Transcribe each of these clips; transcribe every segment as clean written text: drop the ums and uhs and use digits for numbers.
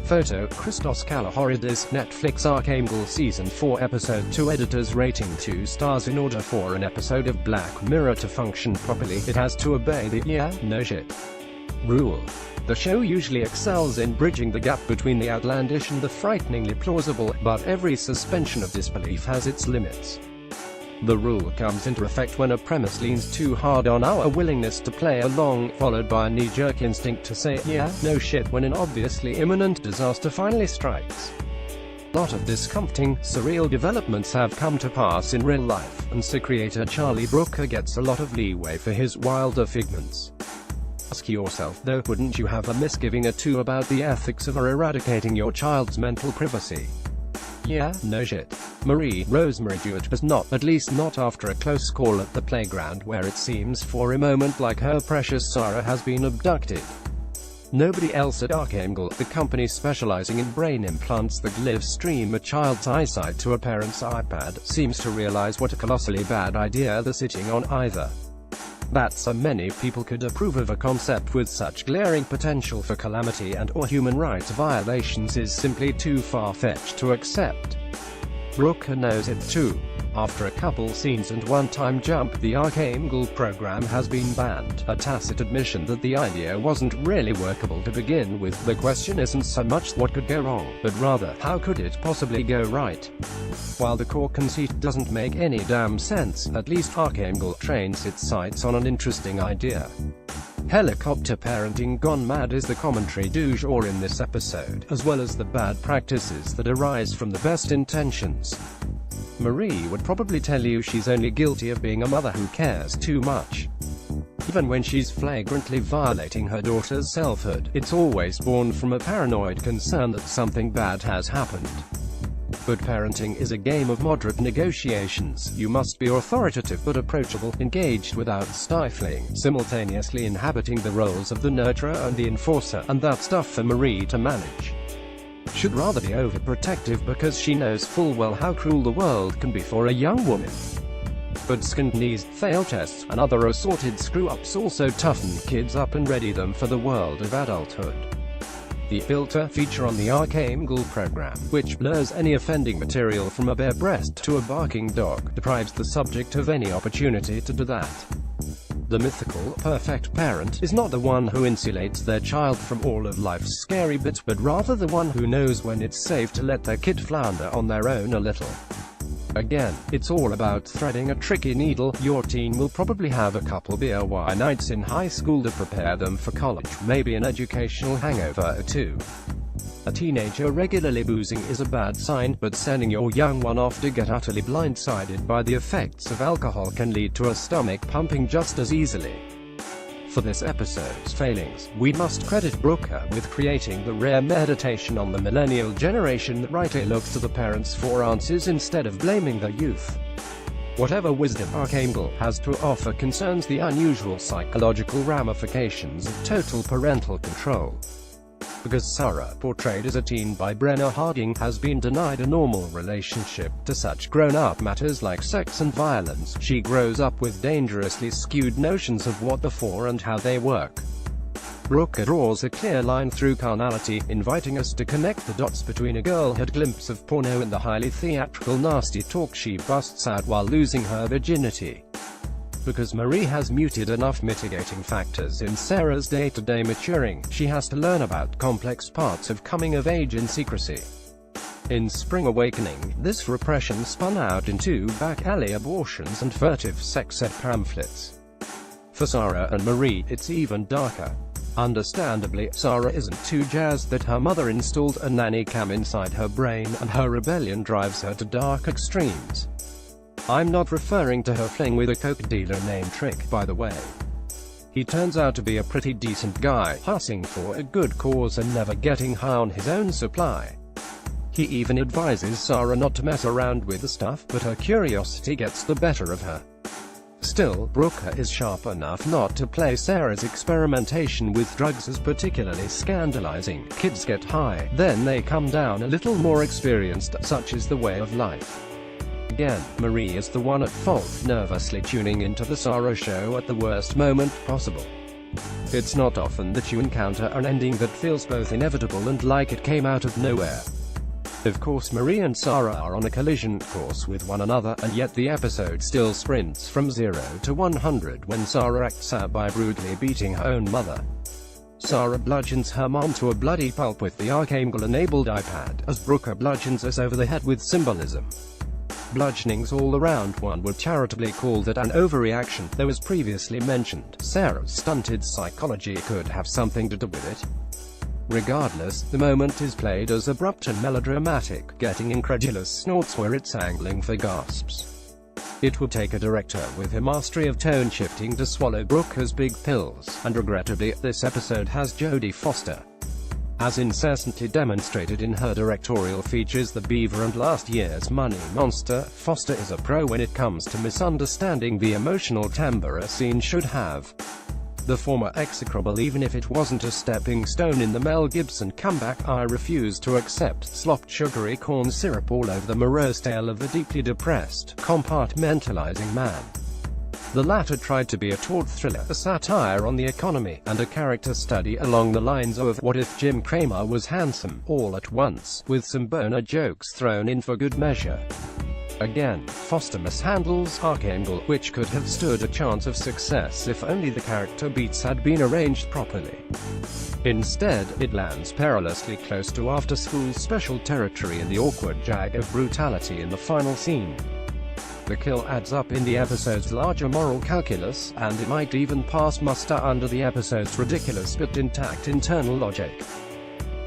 Photo, Christos Kalohoridis, Netflix Arkangel Season 4 Episode 2 Editors rating 2 stars. In order for an episode of Black Mirror to function properly, it has to obey the "yeah, no shit" rule. The show usually excels in bridging the gap between the outlandish and the frighteningly plausible, but every suspension of disbelief has its limits. The rule comes into effect when a premise leans too hard on our willingness to play along, followed by a knee-jerk instinct to say, "yeah, no shit," when an obviously imminent disaster finally strikes. A lot of discomforting, surreal developments have come to pass in real life, and so creator Charlie Brooker gets a lot of leeway for his wilder figments. Ask yourself, though, wouldn't you have a misgiving or two about the ethics of eradicating your child's mental privacy? Yeah, no shit. Marie Rosemary Jewett does not, at least not after a close call at the playground where it seems for a moment like her precious Sarah has been abducted. Nobody else at Arkangel, the company specializing in brain implants that live stream a child's eyesight to a parent's iPad, seems to realize what a colossally bad idea they're sitting on either. That so many people could approve of a concept with such glaring potential for calamity and/or human rights violations is simply too far-fetched to accept. Brooker knows it too. After a couple scenes and one-time jump, the Arkangel program has been banned, a tacit admission that the idea wasn't really workable to begin with. The question isn't so much what could go wrong, but rather, how could it possibly go right? While the core conceit doesn't make any damn sense, at least Arkangel trains its sights on an interesting idea. Helicopter parenting gone mad is the commentary du jour in this episode, as well as the bad practices that arise from the best intentions. Marie would probably tell you she's only guilty of being a mother who cares too much. Even when she's flagrantly violating her daughter's selfhood, it's always born from a paranoid concern that something bad has happened. But parenting is a game of moderate negotiations. You must be authoritative but approachable, engaged without stifling, simultaneously inhabiting the roles of the nurturer and the enforcer, and that's tough for Marie to manage. Should rather be overprotective because she knows full well how cruel the world can be for a young woman. But skinned knees, failed tests, and other assorted screw-ups also toughen kids up and ready them for the world of adulthood. The filter feature on the Arkangel program, which blurs any offending material from a bare breast to a barking dog, deprives the subject of any opportunity to do that. The mythical, perfect parent is not the one who insulates their child from all of life's scary bits, but rather the one who knows when it's safe to let their kid flounder on their own a little. Again, it's all about threading a tricky needle. Your teen will probably have a couple beer wine nights in high school to prepare them for college, maybe an educational hangover or two. A teenager regularly boozing is a bad sign, but sending your young one off to get utterly blindsided by the effects of alcohol can lead to a stomach pumping just as easily. For this episode's failings, we must credit Brooker with creating the rare meditation on the millennial generation that rightly looks to the parents for answers instead of blaming their youth. Whatever wisdom Arkangel has to offer concerns the unusual psychological ramifications of total parental control. Because Sarah, portrayed as a teen by Brenna Harding, has been denied a normal relationship to such grown-up matters like sex and violence, she grows up with dangerously skewed notions of what they're for and how they work. Brooker draws a clear line through carnality, inviting us to connect the dots between a girl-had glimpse of porno and the highly theatrical nasty talk she busts out while losing her virginity. Because Marie has muted enough mitigating factors in Sarah's day-to-day maturing, she has to learn about complex parts of coming of age in secrecy. In Spring Awakening, this repression spun out into back-alley abortions and furtive sex ed pamphlets. For Sarah and Marie, it's even darker. Understandably, Sarah isn't too jazzed that her mother installed a nanny cam inside her brain, and her rebellion drives her to dark extremes. I'm not referring to her fling with a coke dealer named Trick, by the way. He turns out to be a pretty decent guy, hustling for a good cause and never getting high on his own supply. He even advises Sarah not to mess around with the stuff, but her curiosity gets the better of her. Still, Brooker is sharp enough not to play Sarah's experimentation with drugs as particularly scandalizing. Kids get high, then they come down a little more experienced, such is the way of life. Again, Marie is the one at fault, nervously tuning into the Sarah show at the worst moment possible. It's not often that you encounter an ending that feels both inevitable and like it came out of nowhere. Of course, Marie and Sarah are on a collision course with one another, and yet the episode still sprints from 0 to 100 when Sarah acts out by brutally beating her own mother. Sarah bludgeons her mom to a bloody pulp with the Arkangel-enabled iPad, as Brooker bludgeons us over the head with symbolism. Bludgeonings all around. One would charitably call that an overreaction, though as previously mentioned, Sarah's stunted psychology could have something to do with it. Regardless, the moment is played as abrupt and melodramatic, getting incredulous snorts where it's angling for gasps. It would take a director with a mastery of tone shifting to swallow Brooker's big pills, and regrettably, this episode has Jodie Foster. As incessantly demonstrated in her directorial features The Beaver and last year's Money Monster, Foster is a pro when it comes to misunderstanding the emotional timbre a scene should have. The former execrable, even if it wasn't a stepping stone in the Mel Gibson comeback. I refuse to accept slopped sugary corn syrup all over the morose tale of a deeply depressed, compartmentalizing man. The latter tried to be a taut thriller, a satire on the economy, and a character study along the lines of What If Jim Cramer Was Handsome, all at once, with some boner jokes thrown in for good measure. Again, Foster mishandles Arkangel, which could have stood a chance of success if only the character beats had been arranged properly. Instead, it lands perilously close to after-school special territory in the awkward jag of brutality in the final scene. The kill adds up in the episode's larger moral calculus, and it might even pass muster under the episode's ridiculous but intact internal logic.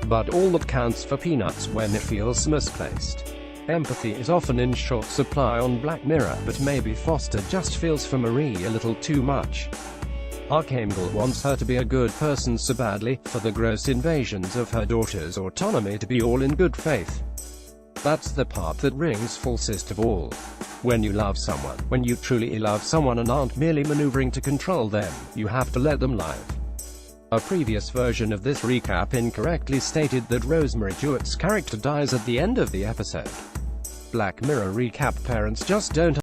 But all that counts for peanuts when it feels misplaced. Empathy is often in short supply on Black Mirror, but maybe Foster just feels for Marie a little too much. Arkangel wants her to be a good person so badly, for the gross invasions of her daughter's autonomy to be all in good faith. That's the part that rings falsest of all. When you love someone, when you truly love someone and aren't merely maneuvering to control them, you have to let them live. A previous version of this recap incorrectly stated that Rosemary Jewett's character dies at the end of the episode. Black Mirror recap: parents just don't